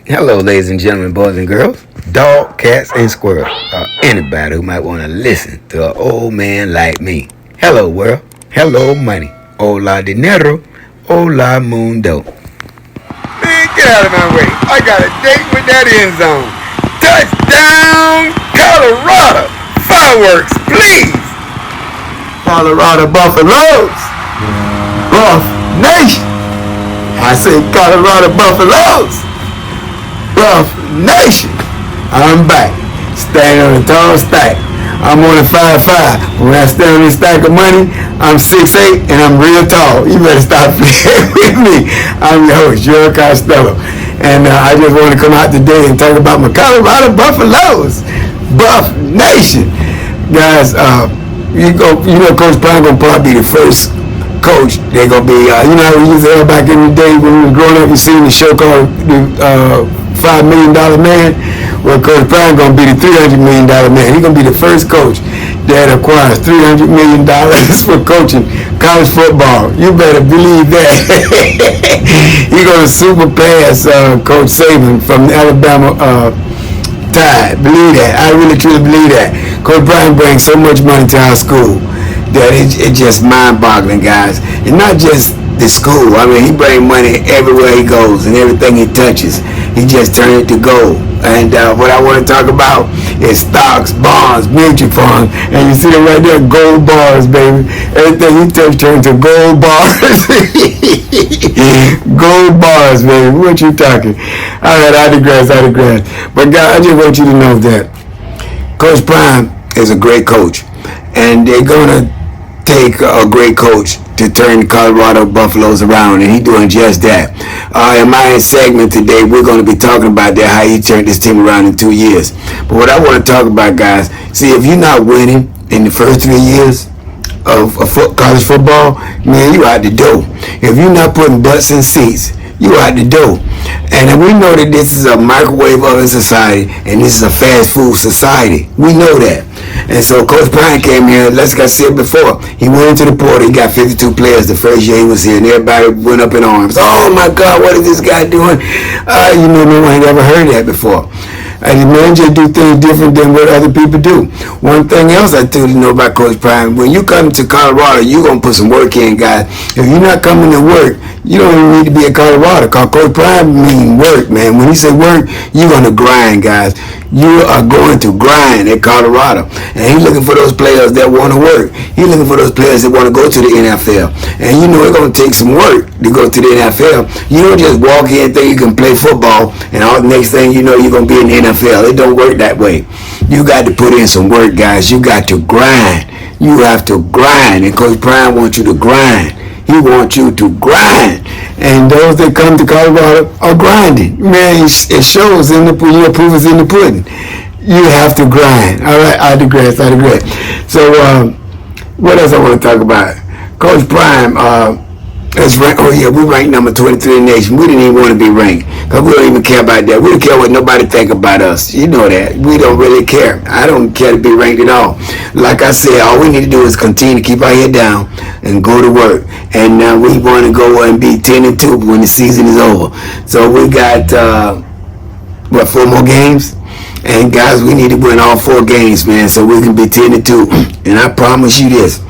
Hello, ladies and gentlemen, boys and girls, dog, cats, and squirrels, or anybody who might want to listen to an old man like me. Hello, world. Hello, money. Hola, dinero. Hola, mundo. Man, get out of my way. I got a date with that end zone. Touchdown, Colorado. Fireworks, please. Colorado Buffaloes. Buff Nation. I say Colorado Buffaloes. Buff Nation. I'm back. Standing on a tall stack. I'm on a 5'5". When I stand on this stack of money, I'm 6'8" and I'm real tall. You better stop playing with me. I'm your host, Joe Costello. And I just want to come out today and talk about my Colorado Buffaloes. Buff Nation. Guys, you know Coach Prime gonna probably be the first coach. They're gonna be, you know, we used to have back in the day when we were growing up, you seen the show called $5 million Man. Well, Coach Prime gonna be the $300 million man. He's gonna be the first coach that acquires $300 million for coaching college football. You better believe that. He's gonna super pass Coach Saban from the Alabama Tide. Believe that. I really truly believe that. Coach Prime brings so much money to our school that it's just mind-boggling, guys. And not just the school. I mean, he brings money everywhere he goes and everything he touches. He just turned it to gold. And what I want to talk about is stocks, bonds, mutual funds. And you see them right there, gold bars, baby. Everything he touch turns to gold bars. Gold bars, baby. What you talking? All right, I digress. But guys, I just want you to know that Coach Prime is a great coach. And they're going to take a great coach to turn the Colorado Buffaloes around, and he's doing just that. In my segment today, we're going to be talking about that, how he turned this team around in 2 years. But what I want to talk about, guys, see, if you're not winning in the first 3 years of college football, man, you out the door. If you're not putting butts in seats, you out the door. And we know that this is a microwave oven society, and this is a fast food society. We know that. And so Coach Prime came here, like I said before, he went into the portal, he got 52 players the first year he was here, and everybody went up in arms. Oh my God, what is this guy doing? You know, no one had ever heard that before. And the man just do things different than what other people do. One thing else I tell you know about Coach Prime, when you come to Colorado, you're going to put some work in, guys. If you're not coming to work, you don't even need to be in Colorado, because Coach Prime means work, man. When he say work, you're going to grind, guys. You are going to grind at Colorado. And he's looking for those players that want to work. He's looking for those players that want to go to the NFL. And you know it's going to take some work to go to the NFL. You don't just walk in and think you can play football, and all the next thing you know, you're going to be in the NFL. It don't work that way. You got to put in some work, guys. You got to grind. You have to grind. And Coach Prime wants you to grind. He wants you to grind. And those that come to Colorado are grinding. Man, it shows in the your proof is in the pudding. You have to grind. All right, I digress. So, what else I want to talk about? Coach Prime, we ranked number 23 in the nation. We didn't even want to be ranked, because we don't even care about that. We don't care what nobody think about us. You know that. We don't really care. I don't care to be ranked at all. Like I said, all we need to do is continue to keep our head down and go to work. And we want to go and be 10-2 when the season is over. So we got 4 more games? And guys, we need to win all 4 games, man, so we can be 10-2. And I promise you this,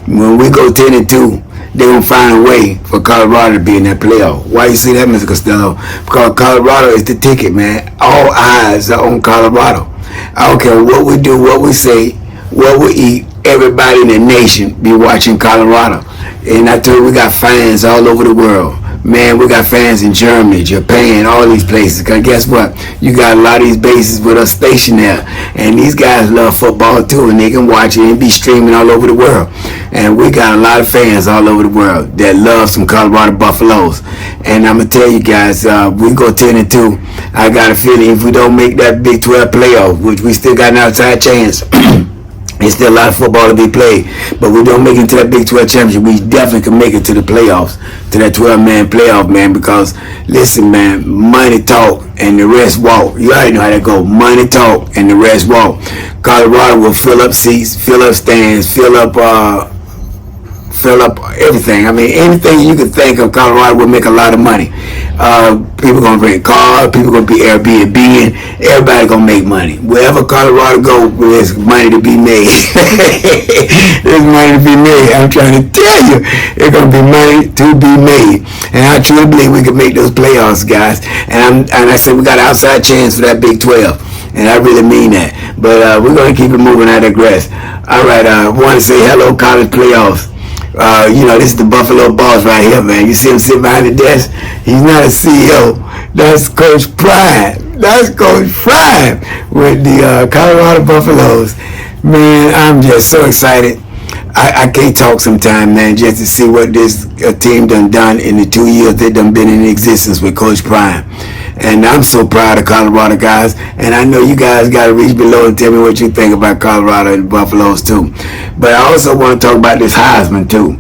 when we go 10-2, they're going to find a way for Colorado to be in that playoff. Why you say that, Mr. Costello? Because Colorado is the ticket, man. All eyes are on Colorado. I don't care what we do, what we say, what we eat. Everybody in the nation be watching Colorado. And I tell you, we got fans all over the world. Man, we got fans in Germany, Japan, all these places. Because guess what? You got a lot of these bases with us stationed there. And these guys love football too, and they can watch it and be streaming all over the world. And we got a lot of fans all over the world that love some Colorado Buffaloes. And I'm going to tell you guys, we go 10-2. I got a feeling if we don't make that Big 12 playoff, which we still got an outside chance, there's still a lot of football to be played, but we don't make it to that Big 12 championship. We definitely can make it to the playoffs, to that 12-man playoff, man, because, listen, man, money talk and the rest walk. You already know how that go. Money talk and the rest walk. Colorado will fill up seats, fill up stands, fill up fill up everything. I mean, anything you could think of, Colorado will make a lot of money. People gonna rent cars, people gonna be Airbnb, and everybody gonna make money. Wherever Colorado go, there's money to be made. There's money to be made. I'm trying to tell you, there's gonna be money to be made, and I truly believe we can make those playoffs, guys. And I said we got an outside chance for that Big 12, and I really mean that. But we're gonna keep it moving. I digress. All right, I want to say hello, college playoffs. This is the Buffalo Boss right here, man. You see him sitting behind the desk? He's not a CEO. That's Coach Prime. That's Coach Prime with the Colorado Buffaloes. Man, I'm just so excited. I can't talk sometime, man, just to see what this team done in the 2 years they done been in existence with Coach Prime. And I'm so proud of Colorado, guys. And I know you guys got to reach below and tell me what you think about Colorado and Buffaloes, too. But I also want to talk about this Heisman, too.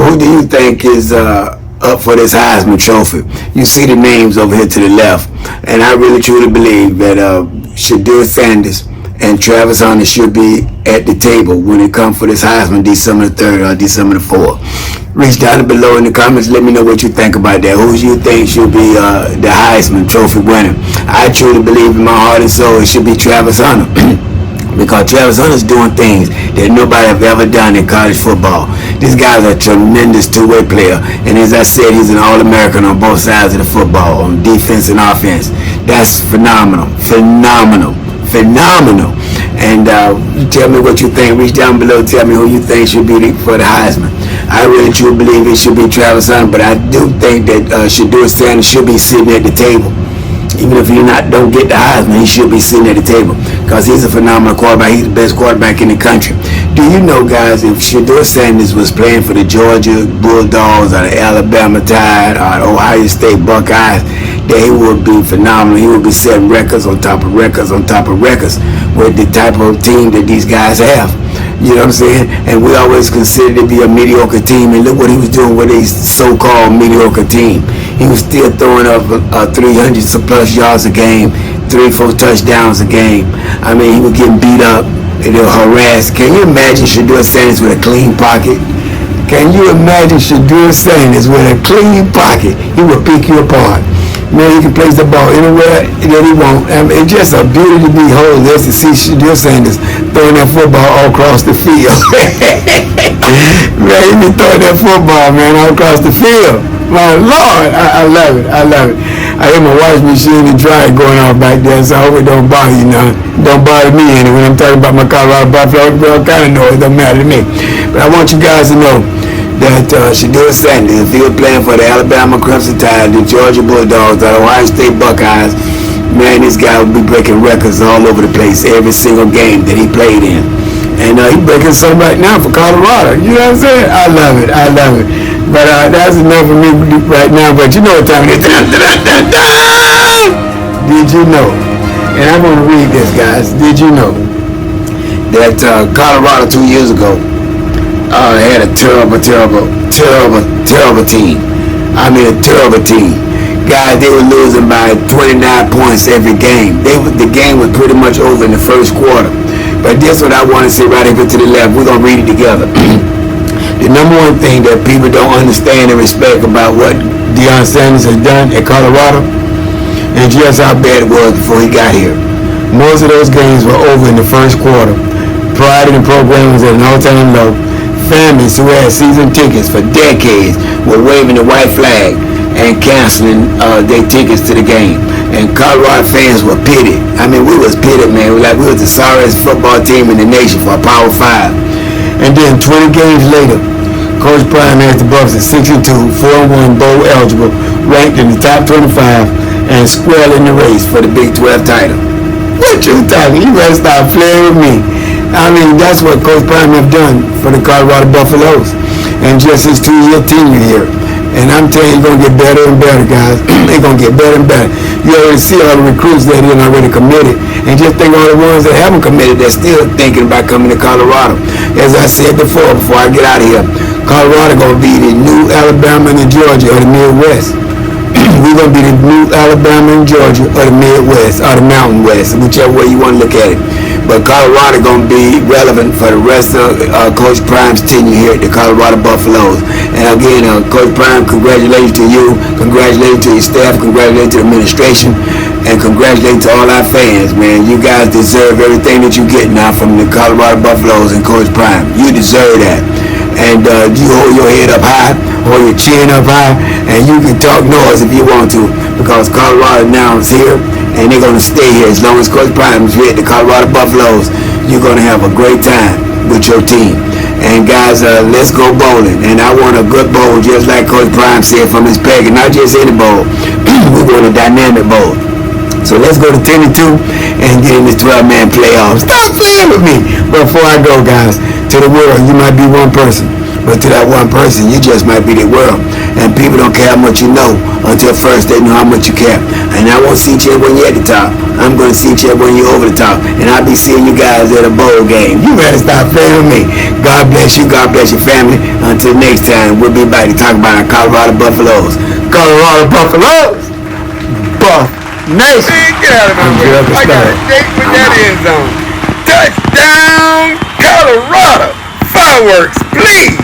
Who do you think is up for this Heisman trophy? You see the names over here to the left. And I really, truly believe that Shedeur Sanders and Travis Hunter should be at the table when it comes for this Heisman December the 3rd or December the 4th. Reach down below in the comments. Let me know what you think about that. Who do you think should be the Heisman Trophy winner? I truly believe in my heart and soul it should be Travis Hunter. Because Travis Hunter's doing things that nobody have ever done in college football. This guy's a tremendous two-way player. And as I said, he's an All-American on both sides of the football, on defense and offense. That's phenomenal. Phenomenal. Phenomenal. And tell me what you think. Reach down below. Tell me who you think should be for the Heisman. I really truly believe it should be Travis Hunter, but I do think that Shedeur Sanders should be sitting at the table. Even if don't get the Heisman, he should be sitting at the table because he's a phenomenal quarterback. He's the best quarterback in the country. Do you know, guys, if Shedeur Sanders was playing for the Georgia Bulldogs or the Alabama Tide or the Ohio State Buckeyes, that he would be phenomenal. He would be setting records on top of records on top of records with the type of team that these guys have. You know what I'm saying? And we always considered to be a mediocre team. And look what he was doing with a so-called mediocre team. He was still throwing up 300 plus yards a game, 3-4 touchdowns a game. I mean, he was getting beat up and harassed. Can you imagine Shedeur Sanders with a clean pocket? Can you imagine Shedeur Sanders with a clean pocket? He would pick you apart. Man, he can place the ball anywhere that he wants. I mean, it's just a beauty to behold just to see Shedeur Sanders throwing that football all across the field. Man, he be throwing that football, man, all across the field. My Lord, I love it. I love it. I hear my washing machine and dryer going off back there, so I hope it don't bother you now. Don't bother me any when I'm talking about my Colorado Buffalo. All kind of noise, don't matter to me. But I want you guys to know that Shedeur Sanders, if he was playing for the Alabama Crimson Tide, the Georgia Bulldogs, the Ohio State Buckeyes, man, this guy would be breaking records all over the place every single game that he played in. And he's breaking some right now for Colorado. You know what I'm saying? I love it. I love it. But that's enough for me right now. But you know what time it is. Did you know? And I'm going to read this, guys. Did you know that Colorado 2 years ago had a terrible team. I mean, a terrible team. Guys, they were losing by 29 points every game. The game was pretty much over in the first quarter. But this is what I want to say right here to the left. We're going to read it together. The number one thing that people don't understand and respect about what Deion Sanders has done at Colorado and just how bad it was before he got here. Most of those games were over in the first quarter. Pride in the program was at an all-time low. Families who had season tickets for decades were waving the white flag and canceling their tickets to the game. And Colorado fans were pitted. I mean, we was pitted, man. We was the sorriest football team in the nation for a Power 5. And then 20 games later, Coach Prime has the Bucs at 6-2, 4-1 bowl eligible, ranked in the top 25, and squarely in the race for the Big 12 title. What you talking? You better stop playing with me. I mean, that's what Coach Prime have done for the Colorado Buffaloes, and just his 2-year tenure here. And I'm telling you, it's going to get better and better, guys. It's going to get better and better. You already see all the recruits that are already committed. And just think all the ones that haven't committed that's still thinking about coming to Colorado. As I said before I get out of here, Colorado going to be the new Alabama and Georgia or the Midwest. We're going to be the new Alabama and Georgia or the Midwest or the Mountain West, whichever way you want to look at it. but Colorado going to be relevant for the rest of Coach Prime's tenure here at the Colorado Buffaloes. And again, Coach Prime, congratulations to you, congratulations to your staff, congratulations to the administration, and congratulations to all our fans, man. You guys deserve everything that you get now from the Colorado Buffaloes and Coach Prime. You deserve that. And you hold your head up high, hold your chin up high, and you can talk noise if you want to, because Colorado now is here, and they're going to stay here as long as Coach Prime is here at the Colorado Buffaloes. You're going to have a great time with your team. And guys, let's go bowling. And I want a good bowl, just like Coach Prime said, from his pack, and not just any bowl. We want a dynamic bowl. So let's go to 10-2 and get in this 12-man playoff. Stop playing with me. But before I go, guys, to the world, you might be one person. But to that one person, you just might be the world. And people don't care how much you know until first they know how much you care. And I won't see you when you're at the top. I'm going to see you when you're over the top. And I'll be seeing you guys at a bowl game. You better stop playing with me. God bless you. God bless your family. Until next time, we'll be back to talk about our Colorado Buffaloes. Colorado Buffaloes. Buff Nation. Man, get out of my way. I got a date with that end zone. Touchdown, Colorado. Fireworks, please.